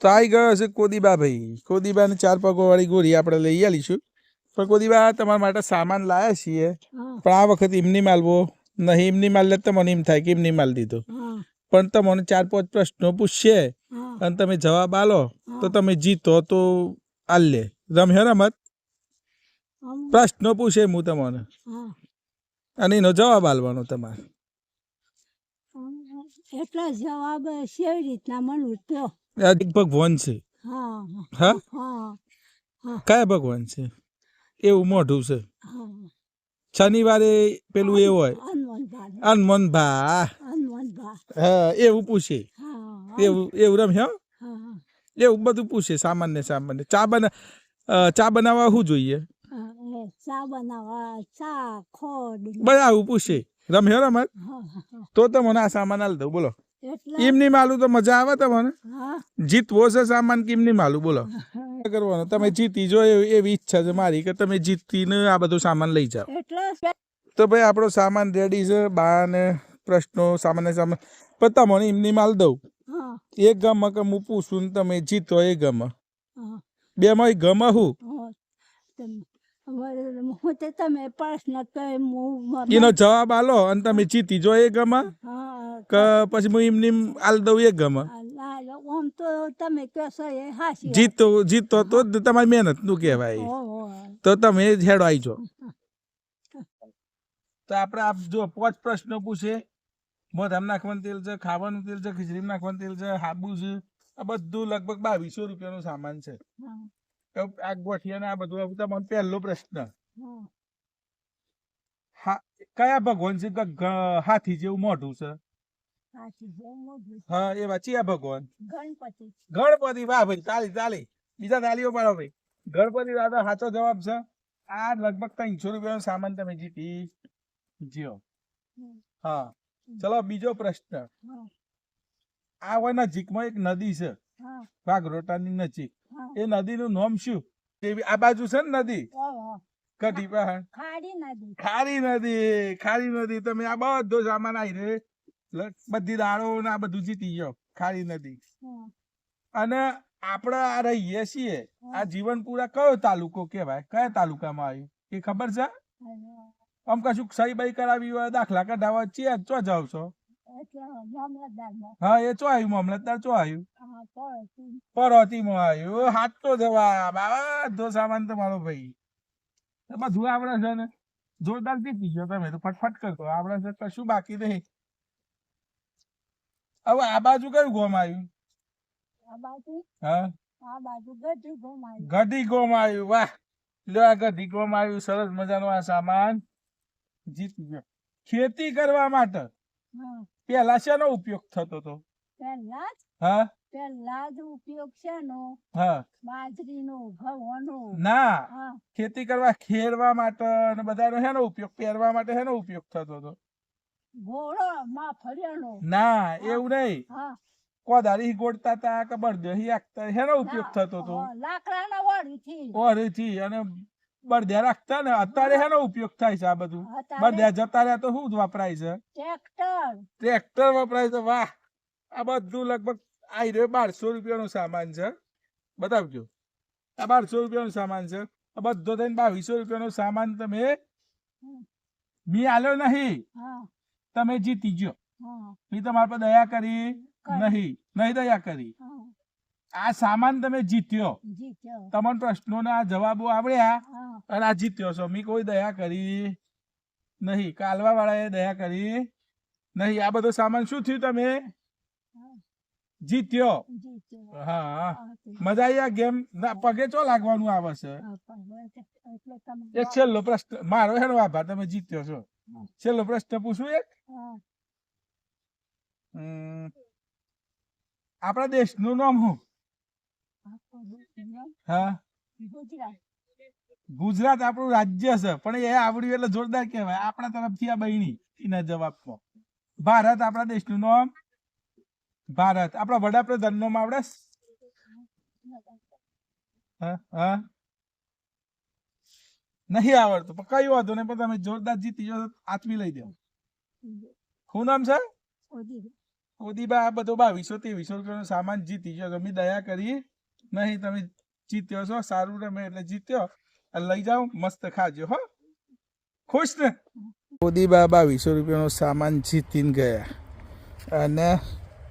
તો આવી ગયો છે કોદીબા ભાઈ. કોદીબાને 4 પગોવાળી ગોળી આપણે લઈ આવીશું. પણ કોદીબા તમારા માટે સામાન લાયા છીએ, પણ આ વખત એમની માલવો નહીં. એમની માલ લે તો મને એમ થાય કે એમની માલ દીધો, પણ તમને 4-5 પ્રશ્નો પૂછશે અને તમે જવાબ આલો તો તમે જીતો તો આલ લે. રમ્યો રમત? પ્રશ્નો પૂછે હું તમને અને એનો જવાબ આલવાનો તમારે. એટલો જવાબ કેવી રીતના મને તો એક ભગવાન છે. હા, કયા ભગવાન છે? એવું મોઢું છે. શનિવારે પેલું એવું હોય હનુમાનભા. હા, એવું પૂછે. એવું રમ્યો? એવું બધું પૂછે. સામાન્ય ચા બનાવવા શું જોઈએ? ચા બનાવવા ચા ખોડ આવું પૂછે. રમ્યો રમત? તો મને આ સામાન આલ દઉં. બોલો. એમની માલું તો મજા આવે તમને? જીતવો છે સામાન કે એમની માલું? બોલો. કરવાનો તમે જીતી જો એવી ઈચ્છા છે મારી કે તમે જીતીને આ બધું સામાન લઈ જાઓ. તો ભાઈ આપણો સામાન રેડી છે. બાને પ્રશ્નો સામાન પણ તમને એમની માલ દઉં. એક ગમે કે હું પૂછું ને તમે જીતો એ ગમે. બેમાં ગમે હું તમે પ્રશ્ન એનો જવાબ આલો અને તમે જીતી જો એ ગમે કે પછી હું એમની આલ દઉં એ ગમે. તમે કહેશો એ હાસી જીતો તો તમારી મહેનત નું કહેવાય. તો તમે હેડો આવી જાઓ. તો આપણે જો 5 પ્રશ્નો પૂછે. મોઢામાં નાખવાનું તેલ છે, ખાવાનું તેલ છે, ખીચડીમાં નાખવાનું તેલ છે, હાબુ છે. આ બધું લગભગ 2200 રૂપિયાનું સામાન છે. આ ગોઠિયા ને આ બધું. તમને પહેલો પ્રશ્ન, કયા ભગવાન છે કે હાથી જેવું મોઢું છે? હા, એ વાંચી ભગવાન ગણપતિ. વાહ ભાઈ, તાલી. બીજા તાલીઓ પાડો ભાઈ. ગણપતિ દાદા સાચો જવાબ છે. આ લગભગ 300 રૂપિયાનો સામાન તમે જીતી જ્યો. હા, ચલો બીજો પ્રશ્ન. આ હોય નજીકમાં એક નદી છે, વાઘરોટાની નજીક. એ નદીનું નામ શું? આ બાજુ છે ને નદી કઢી પહાડ. ખારી નદી. તમે આ બધો સામાન આવી રે બધી દાળો ને આ બધું જીતી ગયો. ખારી નદી. અને આપણે આ રહીએ છીએ આ જીવનપુરા કયો તાલુકો કહેવાય? કયા તાલુકામાં આવ્યું એ ખબર છે? આમ કશું સહી બઈ કરાવી હોય, દાખલા કઢાવવા ચો જાવ છો? હા, એ ચો આવ્યું? મામલતદાર ચો આવ્યું? પરોતીમાં આવ્યું. હાથ તો જવાબ. બધો સામાન તમારો ભાઈ. બધું આવડે છે ને? જોરદાર જીતી ગયો તમે તો. ફટફટ કરતો આવડે છે, કશું બાકી નહીં. હવે આ બાજુ કયું ગોમ આવ્યું? હા, ગઢી ગોમ આવ્યું. વાહ, લો આ ગઢી ગોમ આવ્યું. સરસ મજાનો આ સામાન જીતી ગયો. ખેતી કરવા માટે પેલા શેનો ઉપયોગ થતો હતો? હા, પેલા જ ઉપયોગ છે નો બાજરીનો, ઘઉંનો. ના, ખેતી કરવા ખેડવા માટે અને બધાનો હેનો ઉપયોગ? પહેરવા માટે હેનો ઉપયોગ થતો હતો? ઘોડો માફળિયાનો. ના, એવું નહીં. કોદાળી ગોળતા હતા કે બળદહી આખતા? હેનો ઉપયોગ થતો હતો? લાકડાના વળીથી. અને બળદિયા રાખતા ને. અત્યારે હેનો ઉપયોગ થાય છે? આ બધું બળદિયા જતા રહ્યા તો શું વપરાય છે? ટ્રેક્ટર વપરાય છે. વાહ, આ બધું લગભગ આઈ રહ્યો 1200 રૂપિયાનો સામાન છે. બતાવજો. આ 1200 રૂપિયાનો સામાન છે. આ બધો થઈને 2200 રૂપિયાનો સામાન તમે મી આલ્યો નહીં. તમે જીતી ગયો. મેં તમારા પર દયા કરી નહીં દયા કરી. આ સામાન તમે જીત્યો. તમને પ્રશ્નોના જવાબો આવડ્યા અને આ જીત્યો છો. મેં કોઈ દયા કરી નહીં. કાલવા વાળાએ દયા કરી નહીં. આ બધો સામાન શું થયું? તમે જીત્યો. હા, મજા આવી આ ગેમ. પગે ચો લાગવાનું આવે છે. એક છેલ્લો પ્રશ્ન મારો હેનો આભાર. તમે જીત્યો છો. છેલ્લો પ્રશ્ન પૂછું એક? આપણા દેશનું નામ શું? હા, ગુજરાત આપણું રાજ્ય છે, પણ એ આવડ્યું એટલે જોરદાર કહેવાય. આપણા તરફથી આ બહેની એના જવાબમાં. ભારત આપણા દેશનું નામ? ભારત. આપણા વડાપ્રધાન નામ આવડે? નહીં આવડતું, પણ કઈ વાંધો નહીં. પણ તમે જોરદાર જીતી જાઓ. આત્મી લઈ દો. શું નામ છે? મોદીબા આ બધો 2200-2300 રૂપિયાનો સામાન જીતી ગયો. તમે દયા કરી નહીં, તમે જીત્યો છો, સારું રમે એટલે જીત્યો. લઈ જાઓ, મસ્ત ખાજો હો. ખુશ ને? મોદીબા 2200 રૂપિયાનો સામાન જીતીને ગયા અને